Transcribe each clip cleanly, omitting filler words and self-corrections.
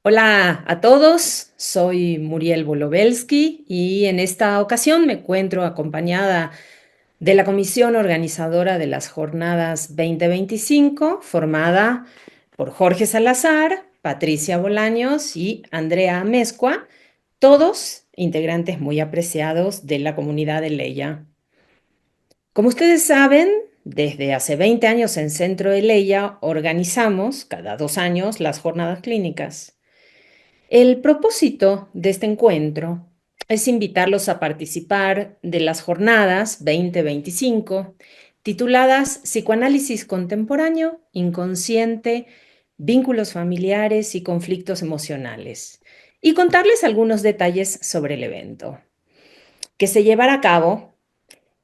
Hola a todos, soy Muriel Bolobelsky y en esta ocasión me encuentro acompañada de la comisión organizadora de las jornadas 2025, formada por Jorge Salazar, Patricia Bolaños y Andrea Amezcua, todos integrantes muy apreciados de la comunidad de Leia. Como ustedes saben, desde hace 20 años en Centro de Leia organizamos cada 2 años las jornadas clínicas. El propósito de este encuentro es invitarlos a participar de las jornadas 2025 tituladas Psicoanálisis contemporáneo, inconsciente, vínculos familiares y conflictos emocionales, y contarles algunos detalles sobre el evento, que se llevará a cabo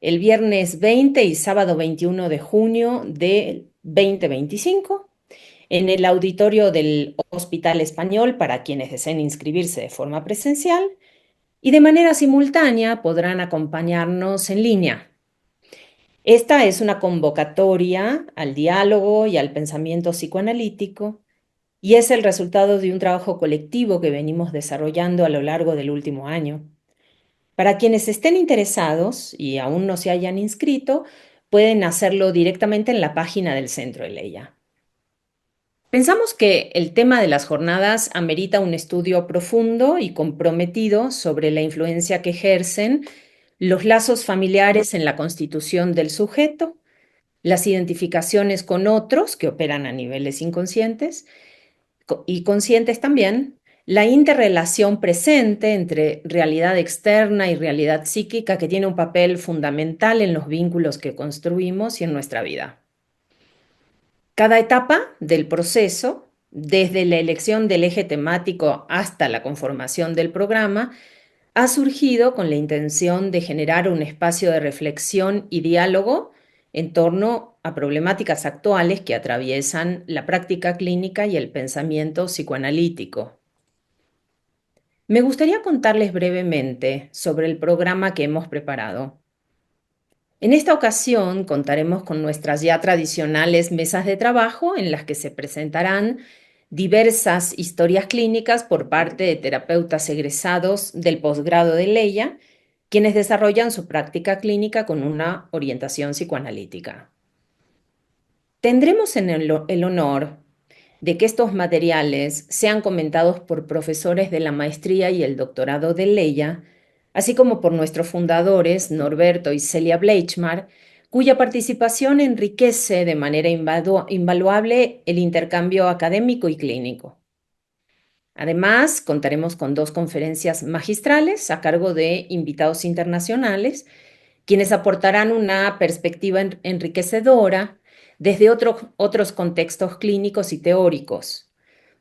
el viernes 20 y sábado 21 de junio de 2025 en el auditorio del Hospital Español para quienes deseen inscribirse de forma presencial y de manera simultánea podrán acompañarnos en línea. Esta es una convocatoria al diálogo y al pensamiento psicoanalítico y es el resultado de un trabajo colectivo que venimos desarrollando a lo largo del último año. Para quienes estén interesados y aún no se hayan inscrito, pueden hacerlo directamente en la página del Centro de Leia. Pensamos que el tema de las jornadas amerita un estudio profundo y comprometido sobre la influencia que ejercen los lazos familiares en la constitución del sujeto, las identificaciones con otros que operan a niveles inconscientes y conscientes también, la interrelación presente entre realidad externa y realidad psíquica que tiene un papel fundamental en los vínculos que construimos y en nuestra vida. Cada etapa del proceso, desde la elección del eje temático hasta la conformación del programa, ha surgido con la intención de generar un espacio de reflexión y diálogo en torno a problemáticas actuales que atraviesan la práctica clínica y el pensamiento psicoanalítico. Me gustaría contarles brevemente sobre el programa que hemos preparado. En esta ocasión contaremos con nuestras ya tradicionales mesas de trabajo en las que se presentarán diversas historias clínicas por parte de terapeutas egresados del posgrado de Leia, quienes desarrollan su práctica clínica con una orientación psicoanalítica. Tendremos el honor de que estos materiales sean comentados por profesores de la maestría y el doctorado de Leia, así como por nuestros fundadores, Norberto y Celia Bleichmar, cuya participación enriquece de manera invaluable el intercambio académico y clínico. Además, contaremos con 2 conferencias magistrales a cargo de invitados internacionales, quienes aportarán una perspectiva enriquecedora desde otros contextos clínicos y teóricos.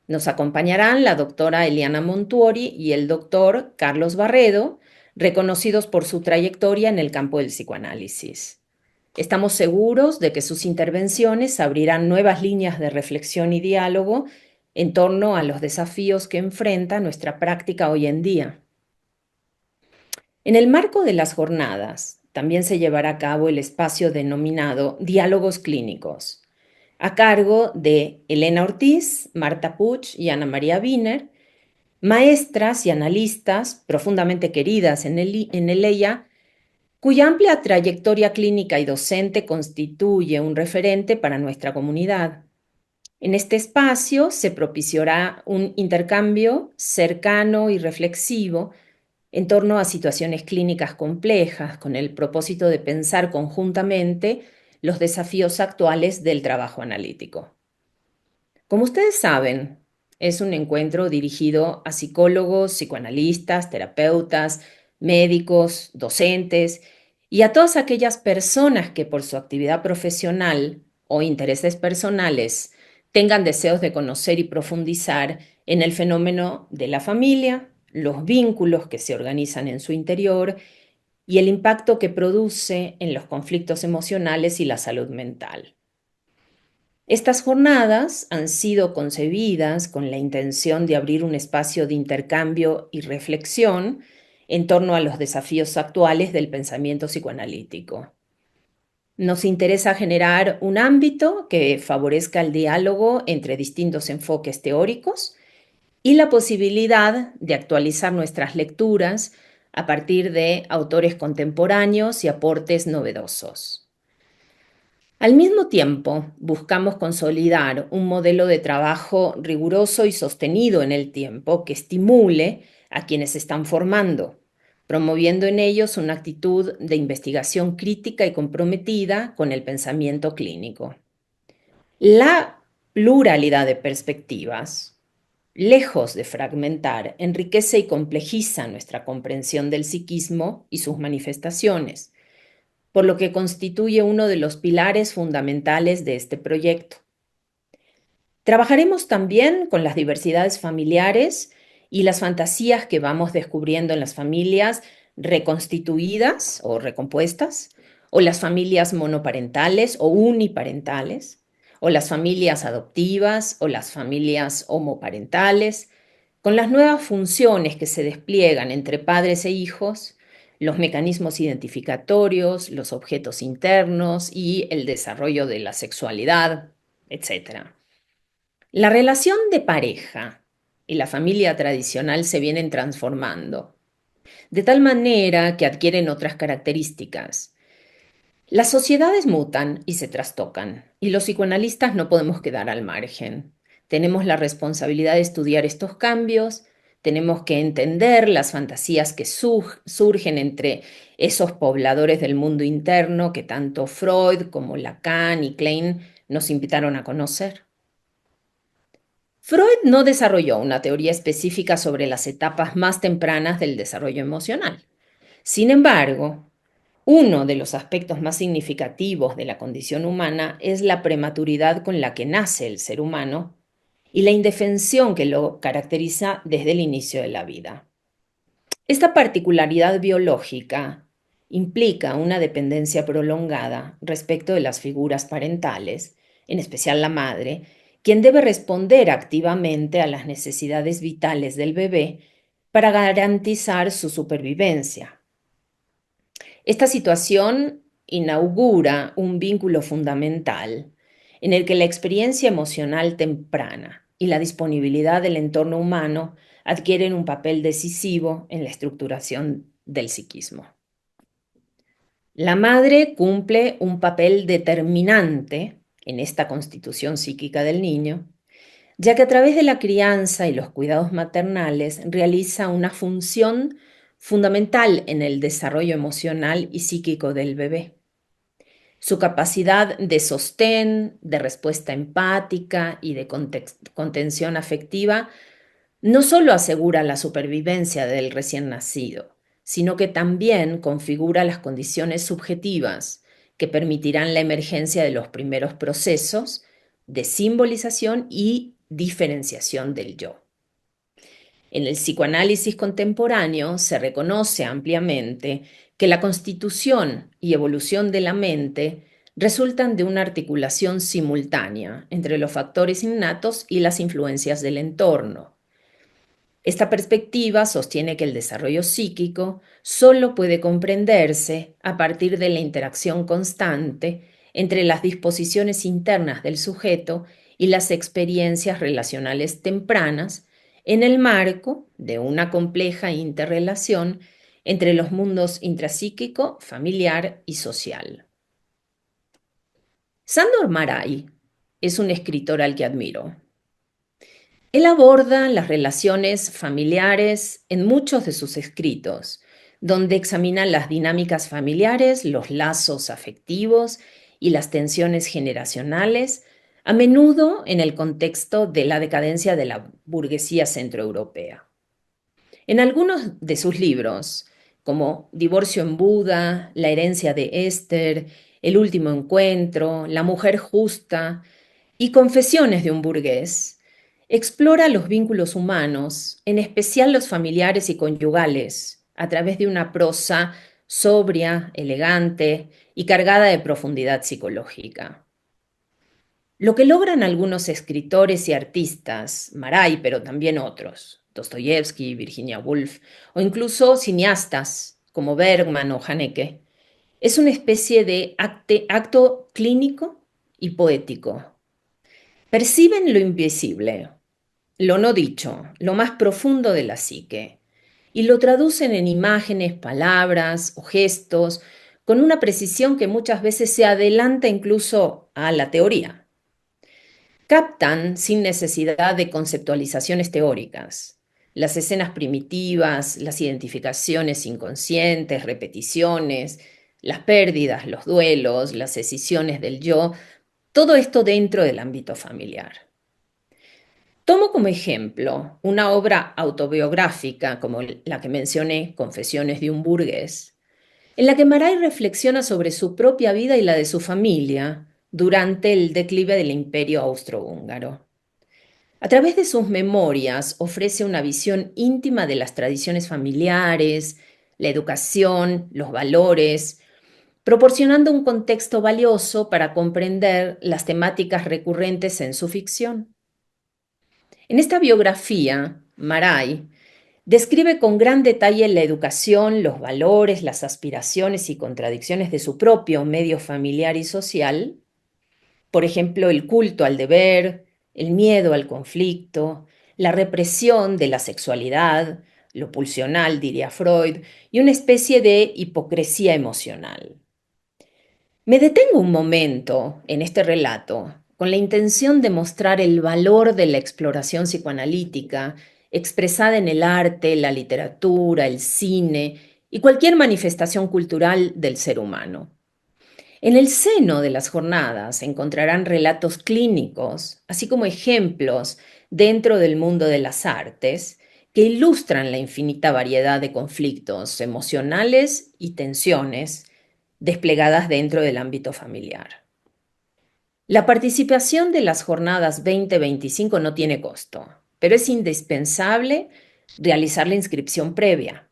Nos acompañarán la doctora Eliana Montuori y el doctor Carlos Barredo, reconocidos por su trayectoria en el campo del psicoanálisis. Estamos seguros de que sus intervenciones abrirán nuevas líneas de reflexión y diálogo en torno a los desafíos que enfrenta nuestra práctica hoy en día. En el marco de las jornadas, también se llevará a cabo el espacio denominado Diálogos Clínicos, a cargo de Elena Ortiz, Marta Puch y Ana María Wiener, maestras y analistas profundamente queridas en el EIA, cuya amplia trayectoria clínica y docente constituye un referente para nuestra comunidad. En este espacio se propiciará un intercambio cercano y reflexivo en torno a situaciones clínicas complejas, con el propósito de pensar conjuntamente los desafíos actuales del trabajo analítico. Como ustedes saben, es un encuentro dirigido a psicólogos, psicoanalistas, terapeutas, médicos, docentes y a todas aquellas personas que por su actividad profesional o intereses personales tengan deseos de conocer y profundizar en el fenómeno de la familia, los vínculos que se organizan en su interior y el impacto que produce en los conflictos emocionales y la salud mental. Estas jornadas han sido concebidas con la intención de abrir un espacio de intercambio y reflexión en torno a los desafíos actuales del pensamiento psicoanalítico. Nos interesa generar un ámbito que favorezca el diálogo entre distintos enfoques teóricos y la posibilidad de actualizar nuestras lecturas a partir de autores contemporáneos y aportes novedosos. Al mismo tiempo, buscamos consolidar un modelo de trabajo riguroso y sostenido en el tiempo que estimule a quienes se están formando, promoviendo en ellos una actitud de investigación crítica y comprometida con el pensamiento clínico. La pluralidad de perspectivas, lejos de fragmentar, enriquece y complejiza nuestra comprensión del psiquismo y sus manifestaciones, por lo que constituye uno de los pilares fundamentales de este proyecto. Trabajaremos también con las diversidades familiares y las fantasías que vamos descubriendo en las familias reconstituidas o recompuestas, o las familias monoparentales o uniparentales, o las familias adoptivas o las familias homoparentales, con las nuevas funciones que se despliegan entre padres e hijos, los mecanismos identificatorios, los objetos internos y el desarrollo de la sexualidad, etc. La relación de pareja y la familia tradicional se vienen transformando, de tal manera que adquieren otras características. Las sociedades mutan y se trastocan, y los psicoanalistas no podemos quedar al margen. Tenemos la responsabilidad de estudiar estos cambios, tenemos que entender las fantasías que surgen entre esos pobladores del mundo interno que tanto Freud como Lacan y Klein nos invitaron a conocer. Freud no desarrolló una teoría específica sobre las etapas más tempranas del desarrollo emocional. Sin embargo, uno de los aspectos más significativos de la condición humana es la prematuridad con la que nace el ser humano y la indefensión que lo caracteriza desde el inicio de la vida. Esta particularidad biológica implica una dependencia prolongada respecto de las figuras parentales, en especial la madre, quien debe responder activamente a las necesidades vitales del bebé para garantizar su supervivencia. Esta situación inaugura un vínculo fundamental en el que la experiencia emocional temprana y la disponibilidad del entorno humano adquieren un papel decisivo en la estructuración del psiquismo. La madre cumple un papel determinante en esta constitución psíquica del niño, ya que a través de la crianza y los cuidados maternales realiza una función fundamental en el desarrollo emocional y psíquico del bebé. Su capacidad de sostén, de respuesta empática y de contención afectiva no solo asegura la supervivencia del recién nacido, sino que también configura las condiciones subjetivas que permitirán la emergencia de los primeros procesos de simbolización y diferenciación del yo. En el psicoanálisis contemporáneo se reconoce ampliamente que la constitución y evolución de la mente resultan de una articulación simultánea entre los factores innatos y las influencias del entorno. Esta perspectiva sostiene que el desarrollo psíquico solo puede comprenderse a partir de la interacción constante entre las disposiciones internas del sujeto y las experiencias relacionales tempranas en el marco de una compleja interrelación entre los mundos intrapsíquico, familiar y social. Sándor Márai es un escritor al que admiro. Él aborda las relaciones familiares en muchos de sus escritos, donde examina las dinámicas familiares, los lazos afectivos y las tensiones generacionales, a menudo en el contexto de la decadencia de la burguesía centroeuropea. En algunos de sus libros, como Divorcio en Buda, La herencia de Esther, El último encuentro, La mujer justa y Confesiones de un burgués, explora los vínculos humanos, en especial los familiares y conyugales, a través de una prosa sobria, elegante y cargada de profundidad psicológica. Lo que logran algunos escritores y artistas, Maray, pero también otros, Dostoyevsky, Virginia Woolf, o incluso cineastas como Bergman o Haneke, es una especie de acto clínico y poético. Perciben lo invisible, lo no dicho, lo más profundo de la psique, y lo traducen en imágenes, palabras o gestos, con una precisión que muchas veces se adelanta incluso a la teoría. Captan sin necesidad de conceptualizaciones teóricas. Las escenas primitivas, las identificaciones inconscientes, repeticiones, las pérdidas, los duelos, las escisiones del yo, todo esto dentro del ámbito familiar. Tomo como ejemplo una obra autobiográfica como la que mencioné, Confesiones de un burgués, en la que Maray reflexiona sobre su propia vida y la de su familia durante el declive del imperio austrohúngaro. A través de sus memorias ofrece una visión íntima de las tradiciones familiares, la educación, los valores, proporcionando un contexto valioso para comprender las temáticas recurrentes en su ficción. En esta biografía, Maray describe con gran detalle la educación, los valores, las aspiraciones y contradicciones de su propio medio familiar y social, por ejemplo, el culto al deber, el miedo al conflicto, la represión de la sexualidad, lo pulsional, diría Freud, y una especie de hipocresía emocional. Me detengo un momento en este relato con la intención de mostrar el valor de la exploración psicoanalítica expresada en el arte, la literatura, el cine y cualquier manifestación cultural del ser humano. En el seno de las jornadas encontrarán relatos clínicos, así como ejemplos dentro del mundo de las artes que ilustran la infinita variedad de conflictos emocionales y tensiones desplegadas dentro del ámbito familiar. La participación de las jornadas 2025 no tiene costo, pero es indispensable realizar la inscripción previa.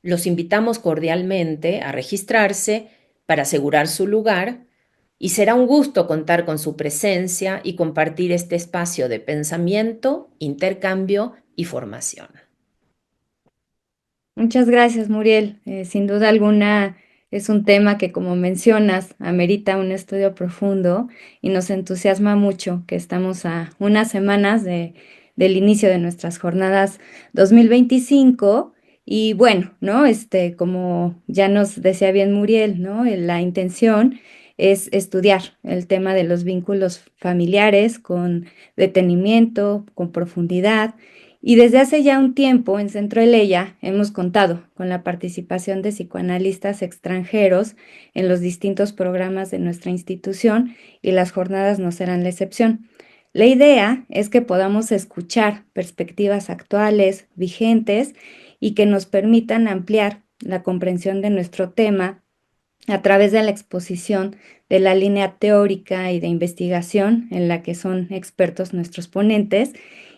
Los invitamos cordialmente a registrarse para asegurar su lugar y será un gusto contar con su presencia y compartir este espacio de pensamiento, intercambio y formación. Muchas gracias, Muriel. Sin duda alguna es un tema que, como mencionas, amerita un estudio profundo y nos entusiasma mucho que estamos a unas semanas del inicio de nuestras jornadas 2025. Y bueno, ¿no? Como ya nos decía bien Muriel, ¿no? La intención es estudiar el tema de los vínculos familiares con detenimiento, con profundidad y desde hace ya un tiempo en Centro Eleya hemos contado con la participación de psicoanalistas extranjeros en los distintos programas de nuestra institución y las jornadas no serán la excepción. La idea es que podamos escuchar perspectivas actuales, vigentes y que nos permitan ampliar la comprensión de nuestro tema a través de la exposición de la línea teórica y de investigación en la que son expertos nuestros ponentes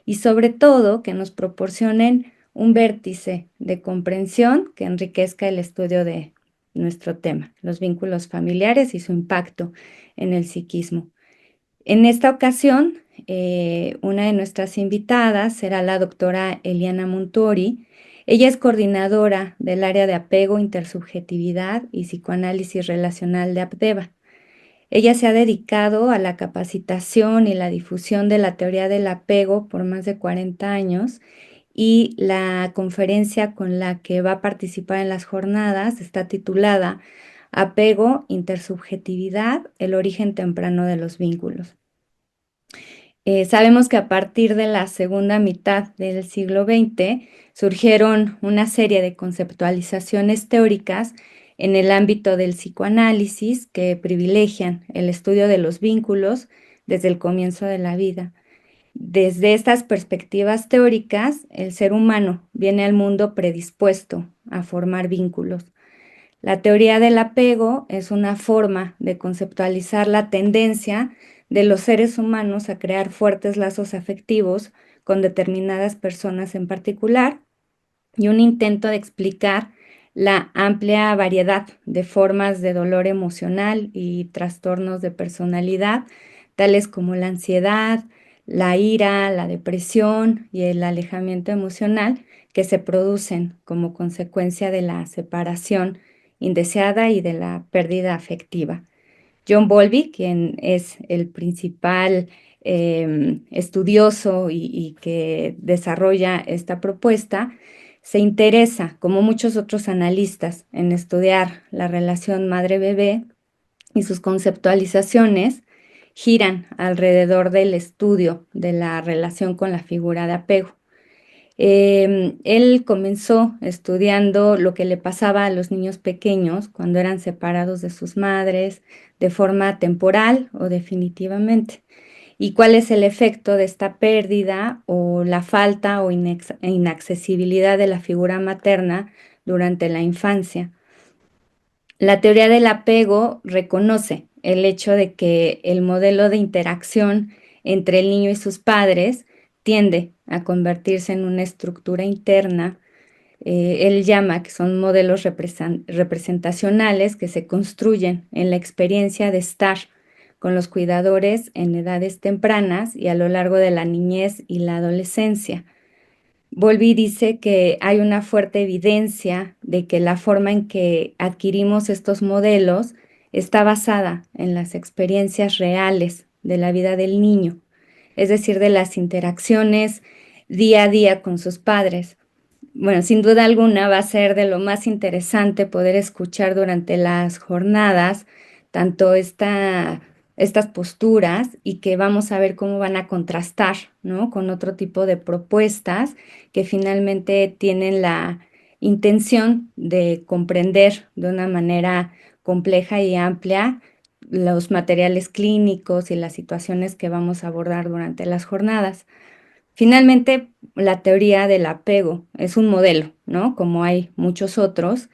y sobre todo que nos proporcionen un vértice de comprensión que enriquezca el estudio de nuestro tema, los vínculos familiares y su impacto en el psiquismo. En esta ocasión, una de nuestras invitadas será la doctora Eliana Montori. Ella es coordinadora del área de apego, intersubjetividad y psicoanálisis relacional de APDEVA. Ella se ha dedicado a la capacitación y la difusión de la teoría del apego por más de 40 años y la conferencia con la que va a participar en las jornadas está titulada Apego, intersubjetividad, el origen temprano de los vínculos. Sabemos que a partir de la segunda mitad del siglo XX surgieron una serie de conceptualizaciones teóricas en el ámbito del psicoanálisis que privilegian el estudio de los vínculos desde el comienzo de la vida. Desde estas perspectivas teóricas, el ser humano viene al mundo predispuesto a formar vínculos. La teoría del apego es una forma de conceptualizar la tendencia de los seres humanos a crear fuertes lazos afectivos con determinadas personas en particular y un intento de explicar la amplia variedad de formas de dolor emocional y trastornos de personalidad, tales como la ansiedad, la ira, la depresión y el alejamiento emocional que se producen como consecuencia de la separación indeseada y de la pérdida afectiva. John Bowlby, quien es el principal estudioso y que desarrolla esta propuesta, se interesa, como muchos otros analistas, en estudiar la relación madre-bebé y sus conceptualizaciones giran alrededor del estudio de la relación con la figura de apego. Él comenzó estudiando lo que le pasaba a los niños pequeños cuando eran separados de sus madres de forma temporal o definitivamente, y cuál es el efecto de esta pérdida o la falta o inaccesibilidad de la figura materna durante la infancia. La teoría del apego reconoce el hecho de que el modelo de interacción entre el niño y sus padres tiende a convertirse en una estructura interna. Él llama que son modelos representacionales que se construyen en la experiencia de estar con los cuidadores en edades tempranas y a lo largo de la niñez y la adolescencia. Bowlby dice que hay una fuerte evidencia de que la forma en que adquirimos estos modelos está basada en las experiencias reales de la vida del niño, es decir, de las interacciones día a día con sus padres. Bueno, sin duda alguna va a ser de lo más interesante poder escuchar durante las jornadas tanto estas posturas y que vamos a ver cómo van a contrastar, ¿no? Con otro tipo de propuestas que finalmente tienen la intención de comprender de una manera compleja y amplia los materiales clínicos y las situaciones que vamos a abordar durante las jornadas. Finalmente, la teoría del apego es un modelo, ¿no? Como hay muchos otros,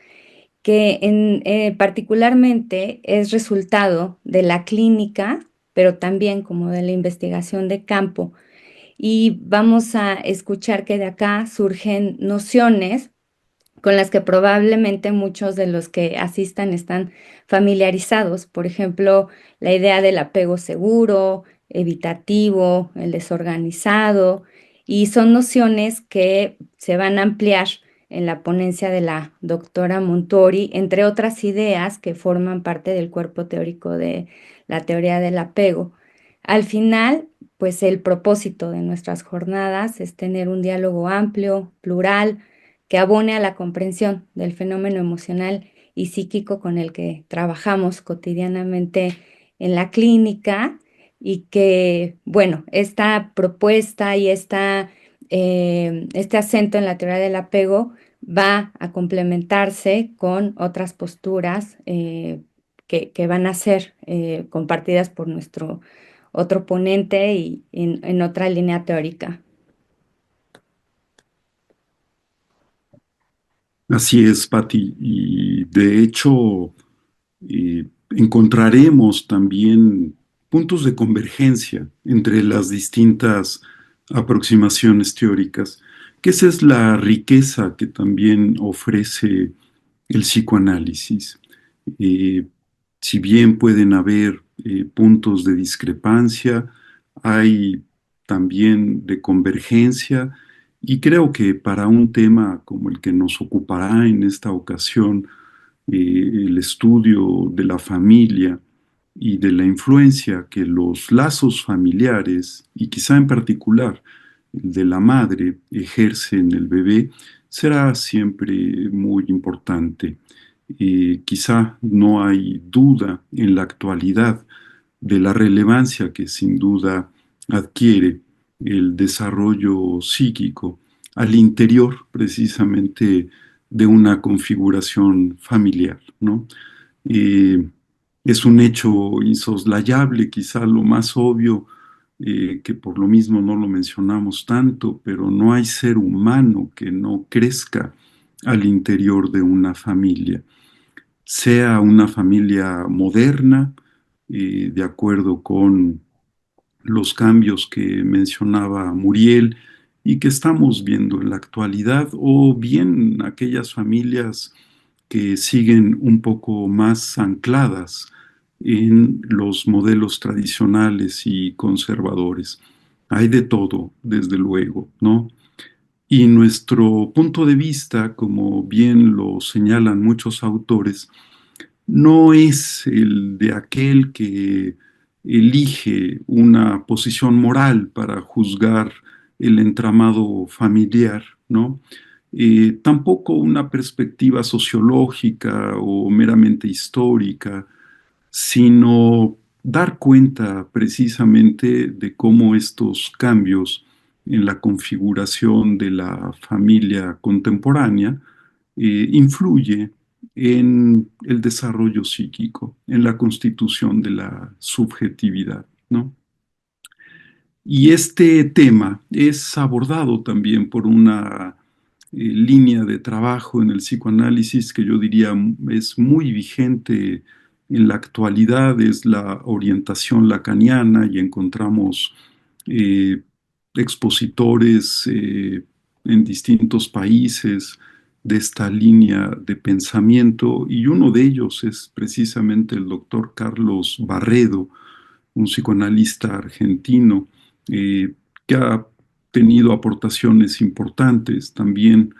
que particularmente es resultado de la clínica, pero también como de la investigación de campo. Y vamos a escuchar que de acá surgen nociones con las que probablemente muchos de los que asistan están familiarizados. Por ejemplo, la idea del apego seguro, evitativo, el desorganizado, y son nociones que se van a ampliar en la ponencia de la doctora Montori, entre otras ideas que forman parte del cuerpo teórico de la teoría del apego. Al final, pues el propósito de nuestras jornadas es tener un diálogo amplio, plural, que abone a la comprensión del fenómeno emocional y psíquico con el que trabajamos cotidianamente en la clínica y que, bueno, esta propuesta y este acento en la teoría del apego va a complementarse con otras posturas que van a ser compartidas por nuestro otro ponente y en otra línea teórica. Así es, Patti, y de hecho encontraremos también puntos de convergencia entre las distintas aproximaciones teóricas, que esa es la riqueza que también ofrece el psicoanálisis. Eh, si bien pueden haber puntos de discrepancia, hay también de convergencia, y creo que para un tema como el que nos ocupará en esta ocasión, el estudio de la familia y de la influencia que los lazos familiares, y quizá en particular el de la madre, ejerce en el bebé, será siempre muy importante. Quizá no hay duda en la actualidad de la relevancia que sin duda adquiere el desarrollo psíquico al interior precisamente de una configuración familiar, ¿no? Eh, es un hecho insoslayable, quizá lo más obvio, que por lo mismo no lo mencionamos tanto, pero no hay ser humano que no crezca al interior de una familia, sea una familia moderna, de acuerdo con los cambios que mencionaba Muriel y que estamos viendo en la actualidad, o bien aquellas familias que siguen un poco más ancladas en los modelos tradicionales y conservadores. Hay de todo, desde luego, ¿no? Y nuestro punto de vista, como bien lo señalan muchos autores, no es el de aquel que elige una posición moral para juzgar el entramado familiar, ¿no? Tampoco una perspectiva sociológica o meramente histórica, sino dar cuenta precisamente de cómo estos cambios en la configuración de la familia contemporánea influye en el desarrollo psíquico, en la constitución de la subjetividad, ¿no? Y este tema es abordado también por una línea de trabajo en el psicoanálisis que yo diría es muy vigente en la actualidad, es la orientación lacaniana, y encontramos eh, expositores en distintos países de esta línea de pensamiento, y uno de ellos es precisamente el doctor Carlos Barredo, un psicoanalista argentino eh, que ha tenido aportaciones importantes también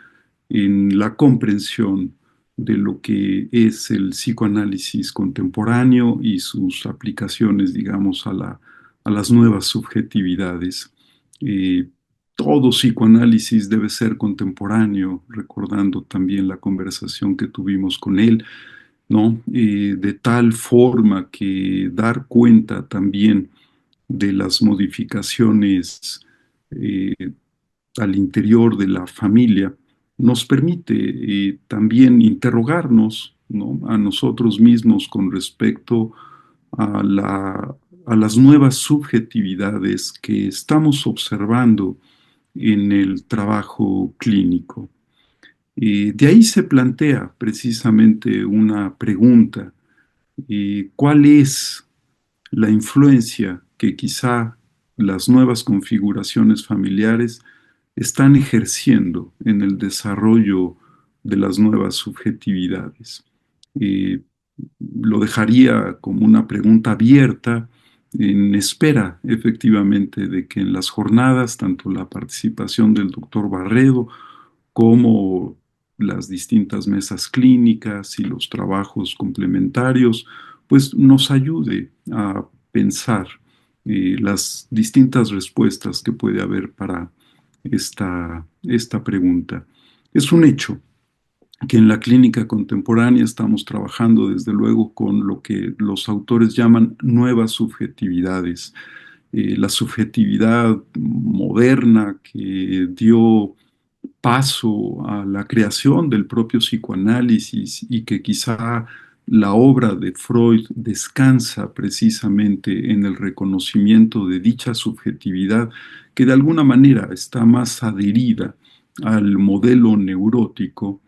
en la comprensión de lo que es el psicoanálisis contemporáneo y sus aplicaciones, digamos, a las nuevas subjetividades. Eh, Todo psicoanálisis debe ser contemporáneo, recordando también la conversación que tuvimos con él, ¿no? De tal forma que dar cuenta también de las modificaciones eh, al interior de la familia nos permite también interrogarnos, ¿no? A nosotros mismos con respecto a a las nuevas subjetividades que estamos observando en el trabajo clínico. De ahí se plantea precisamente una pregunta: ¿cuál es la influencia que quizá las nuevas configuraciones familiares están ejerciendo en el desarrollo de las nuevas subjetividades? Eh, lo dejaría como una pregunta abierta, en espera efectivamente de que en las jornadas, tanto la participación del doctor Barredo como las distintas mesas clínicas y los trabajos complementarios, pues nos ayude a pensar las distintas respuestas que puede haber para esta pregunta. Es un hecho que en la clínica contemporánea estamos trabajando desde luego con lo que los autores llaman nuevas subjetividades. La subjetividad moderna que dio paso a la creación del propio psicoanálisis, y que quizá la obra de Freud descansa precisamente en el reconocimiento de dicha subjetividad, que de alguna manera está más adherida al modelo neurótico,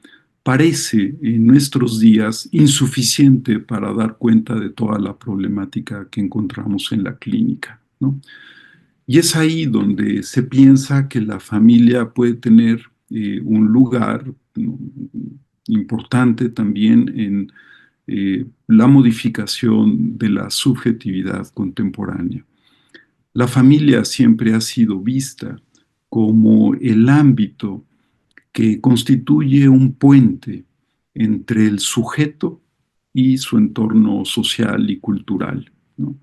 parece en nuestros días insuficiente para dar cuenta de toda la problemática que encontramos en la clínica, ¿no? Y es ahí donde se piensa que la familia puede tener un lugar, ¿no?, importante también en la modificación de la subjetividad contemporánea. La familia siempre ha sido vista como el ámbito que constituye un puente entre el sujeto y su entorno social y cultural, ¿no?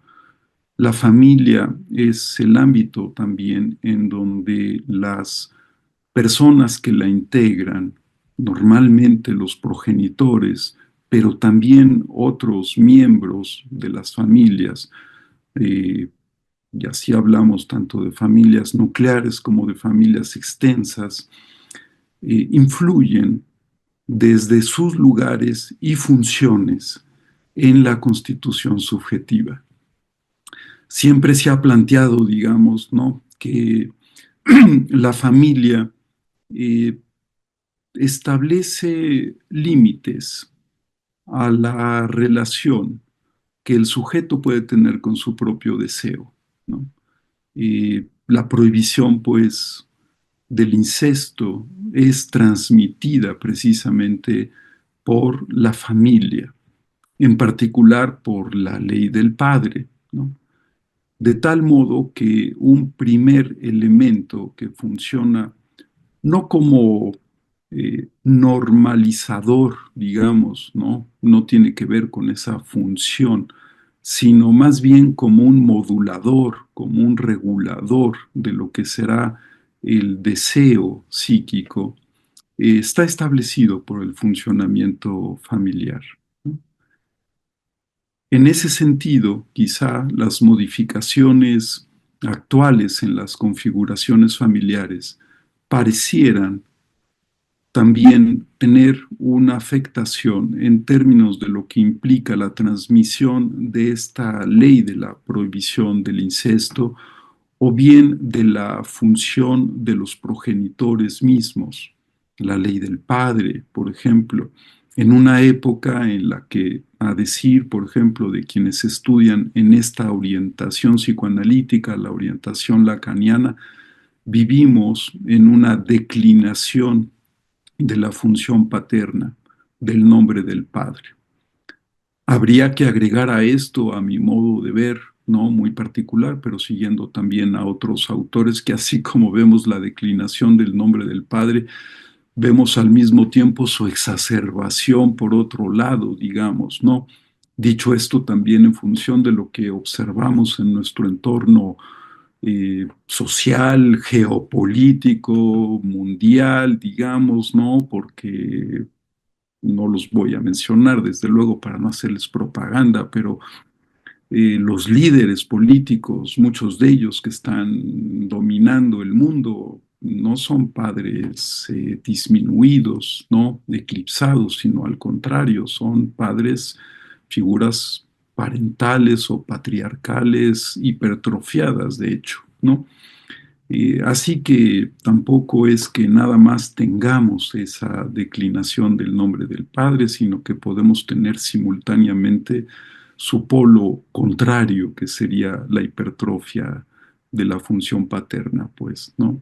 La familia es el ámbito también en donde las personas que la integran, normalmente los progenitores, pero también otros miembros de las familias, eh, y así hablamos tanto de familias nucleares como de familias extensas, influyen desde sus lugares y funciones en la constitución subjetiva. Siempre se ha planteado, digamos, ¿no?, que la familia eh, establece límites a la relación que el sujeto puede tener con su propio deseo, ¿no? La prohibición, pues, del incesto es transmitida precisamente por la familia, en particular por la ley del padre, ¿no? De tal modo que un primer elemento que funciona no como normalizador, digamos, ¿no? No tiene que ver con esa función, sino más bien como un modulador, como un regulador de lo que será el deseo psíquico, está establecido por el funcionamiento familiar, ¿no? En ese sentido, quizá las modificaciones actuales en las configuraciones familiares parecieran también tener una afectación en términos de lo que implica la transmisión de esta ley de la prohibición del incesto o bien de la función de los progenitores mismos, la ley del padre, por ejemplo, en una época en la que, a decir, por ejemplo, de quienes estudian en esta orientación psicoanalítica, la orientación lacaniana, vivimos en una declinación de la función paterna, del nombre del padre. Habría que agregar a esto, a mi modo de ver, no muy particular, pero siguiendo también a otros autores, que así como vemos la declinación del nombre del padre, vemos al mismo tiempo su exacerbación por otro lado, digamos, ¿no? Dicho esto también en función de lo que observamos en nuestro entorno social, geopolítico, mundial, digamos, ¿no? Porque no los voy a mencionar, desde luego, para no hacerles propaganda, pero los líderes políticos, muchos de ellos que están dominando el mundo, no son padres disminuidos, ¿no? Eclipsados, sino al contrario, son padres, figuras parentales o patriarcales hipertrofiadas, de hecho, ¿no? Así que tampoco es que nada más tengamos esa declinación del nombre del Padre, sino que podemos tener simultáneamente su polo contrario, que sería la hipertrofia de la función paterna, pues, ¿no?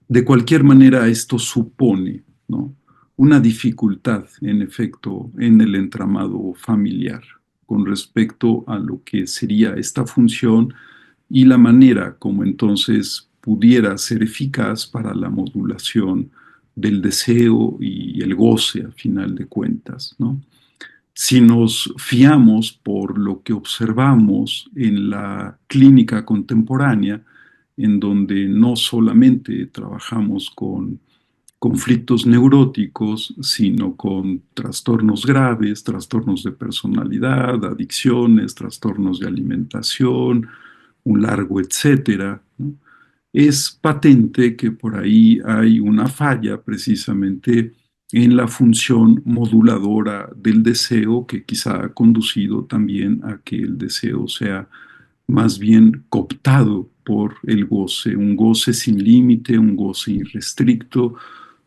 De cualquier manera, esto supone, ¿no?, una dificultad, en efecto, en el entramado familiar con respecto a lo que sería esta función y la manera como entonces pudiera ser eficaz para la modulación del deseo y el goce a final de cuentas, ¿no? Si nos fiamos por lo que observamos en la clínica contemporánea, en donde no solamente trabajamos con conflictos neuróticos, sino con trastornos graves, trastornos de personalidad, adicciones, trastornos de alimentación, un largo etcétera, ¿no? Es patente que por ahí hay una falla precisamente en la función moduladora del deseo, que quizá ha conducido también a que el deseo sea más bien cooptado por el goce, un goce sin límite, un goce irrestricto,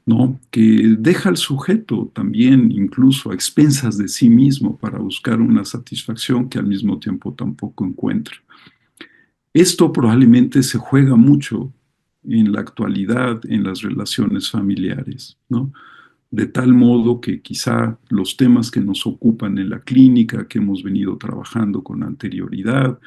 ¿no?, que deja al sujeto también incluso a expensas de sí mismo para buscar una satisfacción que al mismo tiempo tampoco encuentra. Esto probablemente se juega mucho en la actualidad en las relaciones familiares, ¿no? De tal modo que quizá los temas que nos ocupan en la clínica, que hemos venido trabajando con anterioridad,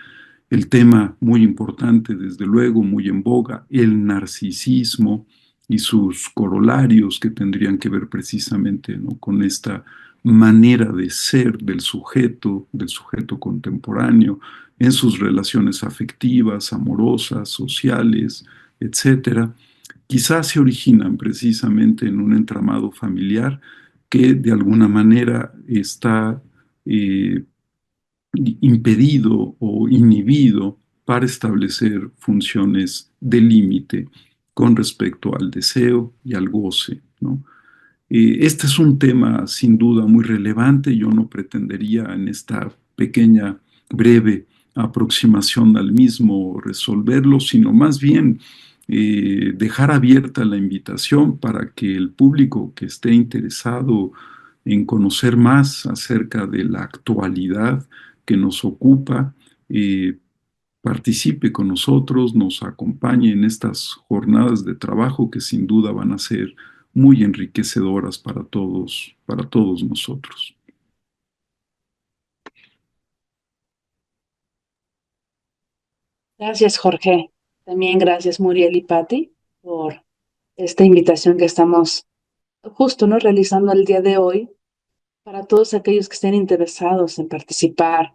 el tema muy importante, desde luego, muy en boga, el narcisismo y sus corolarios que tendrían que ver precisamente, ¿no?, con esta manera de ser del sujeto contemporáneo, en sus relaciones afectivas, amorosas, sociales, etcétera, quizás se originan precisamente en un entramado familiar que de alguna manera está impedido o inhibido para establecer funciones de límite con respecto al deseo y al goce, ¿no? Este es un tema sin duda muy relevante. Yo no pretendería en esta pequeña, breve aproximación al mismo resolverlo, sino más bien dejar abierta la invitación para que el público que esté interesado en conocer más acerca de la actualidad que nos ocupa, participe con nosotros, nos acompañe en estas jornadas de trabajo que sin duda van a ser muy enriquecedoras para todos nosotros. Gracias, Jorge. También gracias, Muriel y Patti, por esta invitación que estamos justo, ¿no?, realizando el día de hoy para todos aquellos que estén interesados en participar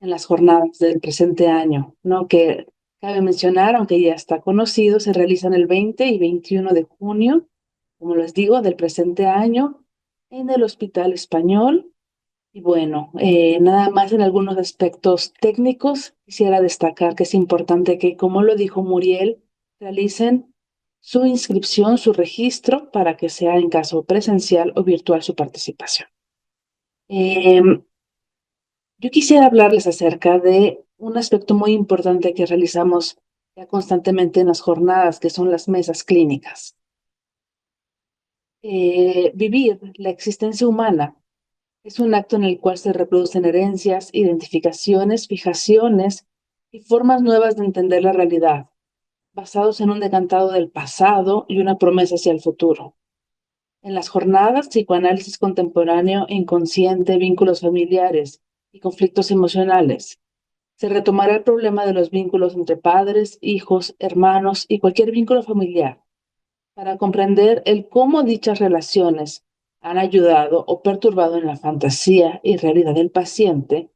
en las jornadas del presente año, ¿no? Que cabe mencionar, aunque ya está conocido, se realizan el 20 y 21 de junio, como les digo, del presente año, en el Hospital Español. Y bueno, nada más en algunos aspectos técnicos, quisiera destacar que es importante que, como lo dijo Muriel, realicen su inscripción, su registro, para que sea en caso presencial o virtual su participación. Yo quisiera hablarles acerca de un aspecto muy importante que realizamos ya constantemente en las jornadas, que son las mesas clínicas. Vivir la existencia humana es un acto en el cual se reproducen herencias, identificaciones, fijaciones y formas nuevas de entender la realidad, basados en un decantado del pasado y una promesa hacia el futuro. En las jornadas, psicoanálisis contemporáneo e inconsciente, vínculos familiares y conflictos emocionales, se retomará el problema de los vínculos entre padres, hijos, hermanos y cualquier vínculo familiar, para comprender el cómo dichas relaciones han ayudado o perturbado en la fantasía y realidad del paciente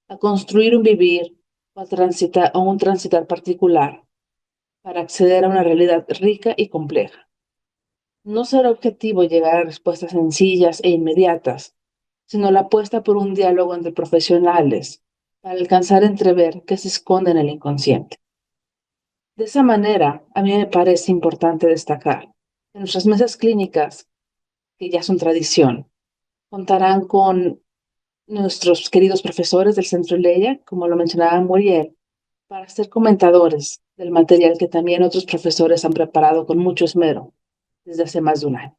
a construir un vivir o un transitar particular para acceder a una realidad rica y compleja. No será objetivo llegar a respuestas sencillas e inmediatas, sino la apuesta por un diálogo entre profesionales para alcanzar a entrever qué se esconde en el inconsciente. De esa manera, a mí me parece importante destacar que nuestras mesas clínicas, que ya son tradición, contarán con nuestros queridos profesores del Centro Leia, como lo mencionaba Muriel, para ser comentadores del material que también otros profesores han preparado con mucho esmero desde hace más de un año.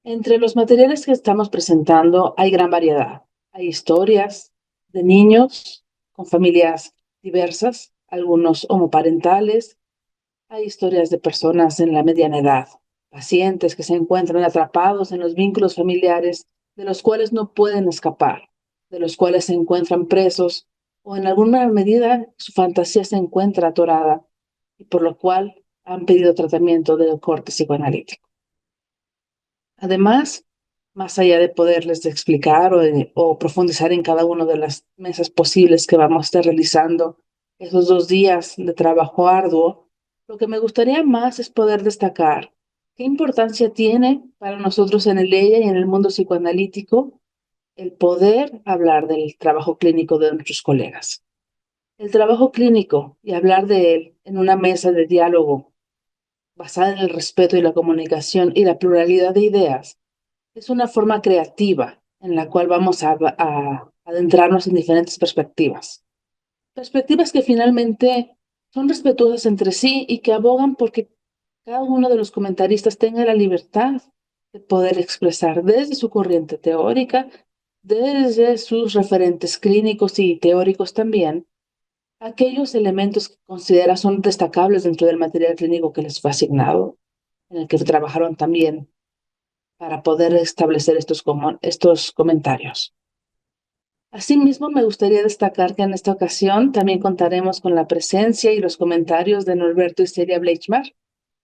Entre los materiales que estamos presentando hay gran variedad. Hay historias de niños con familias diversas, algunos homoparentales. Hay historias de personas en la mediana edad, pacientes que se encuentran atrapados en los vínculos familiares de los cuales no pueden escapar, de los cuales se encuentran presos o en alguna medida su fantasía se encuentra atorada y por lo cual han pedido tratamiento del corte psicoanalítico. Además, más allá de poderles explicar o profundizar en cada una de las mesas posibles que vamos a estar realizando esos 2 días de trabajo arduo, lo que me gustaría más es poder destacar qué importancia tiene para nosotros en el EIA y en el mundo psicoanalítico el poder hablar del trabajo clínico de nuestros colegas. El trabajo clínico y hablar de él en una mesa de diálogo basada en el respeto y la comunicación y la pluralidad de ideas es una forma creativa en la cual vamos a adentrarnos en diferentes perspectivas. Perspectivas que finalmente son respetuosas entre sí y que abogan porque cada uno de los comentaristas tenga la libertad de poder expresar desde su corriente teórica, desde sus referentes clínicos y teóricos también, aquellos elementos que considera son destacables dentro del material clínico que les fue asignado, en el que trabajaron también para poder establecer estos comentarios. Asimismo, me gustaría destacar que en esta ocasión también contaremos con la presencia y los comentarios de Norberto y Celia Bleichmar,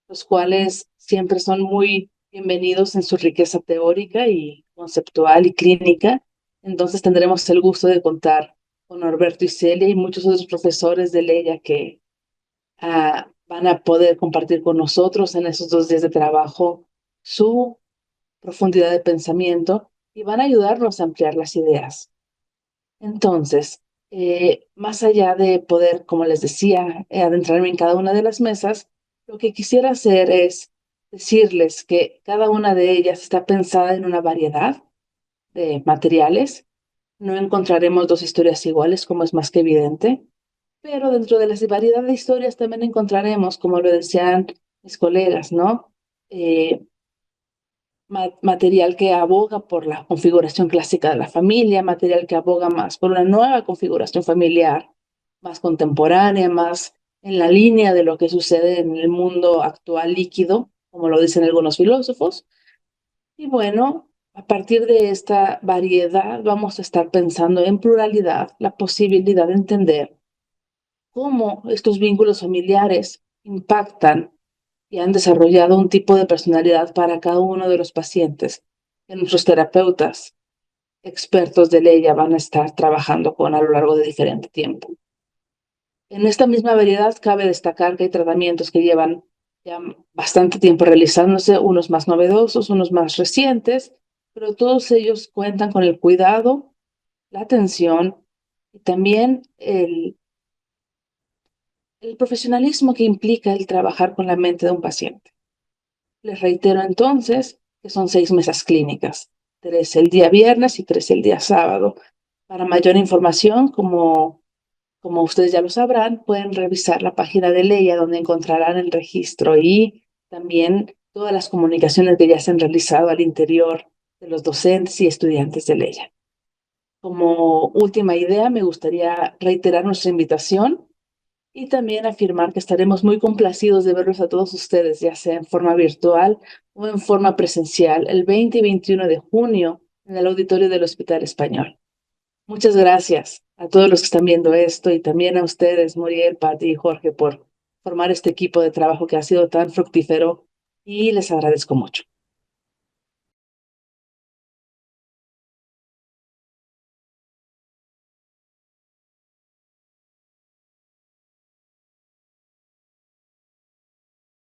los cuales siempre son muy bienvenidos en su riqueza teórica y conceptual y clínica. Entonces tendremos el gusto de contar con Norberto y Celia y muchos otros profesores de Leia que van a poder compartir con nosotros en esos 2 días de trabajo su profundidad de pensamiento y van a ayudarnos a ampliar las ideas. Entonces, más allá de poder, como les decía, adentrarme en cada una de las mesas, lo que quisiera hacer es decirles que cada una de ellas está pensada en una variedad de materiales. No encontraremos 2 historias iguales, como es más que evidente, pero dentro de la variedad de historias también encontraremos, como lo decían mis colegas, ¿no? Material que aboga por la configuración clásica de la familia, material que aboga más por una nueva configuración familiar, más contemporánea, más en la línea de lo que sucede en el mundo actual líquido, como lo dicen algunos filósofos. Y bueno, a partir de esta variedad vamos a estar pensando en pluralidad, la posibilidad de entender cómo estos vínculos familiares impactan y han desarrollado un tipo de personalidad para cada uno de los pacientes que nuestros terapeutas expertos de Leia van a estar trabajando con a lo largo de diferente tiempo. En esta misma variedad cabe destacar que hay tratamientos que llevan ya bastante tiempo realizándose, unos más novedosos, unos más recientes, pero todos ellos cuentan con el cuidado, la atención y también el profesionalismo que implica el trabajar con la mente de un paciente. Les reitero entonces que son 6 mesas clínicas, 3 el día viernes y 3 el día sábado. Para mayor información, como ustedes ya lo sabrán, pueden revisar la página de Leia donde encontrarán el registro y también todas las comunicaciones que ya se han realizado al interior de los docentes y estudiantes de Leia. Como última idea, me gustaría reiterar nuestra invitación y también afirmar que estaremos muy complacidos de verlos a todos ustedes, ya sea en forma virtual o en forma presencial, el 20 y 21 de junio en el auditorio del Hospital Español. Muchas gracias a todos los que están viendo esto y también a ustedes, Muriel, Pati y Jorge, por formar este equipo de trabajo que ha sido tan fructífero y les agradezco mucho.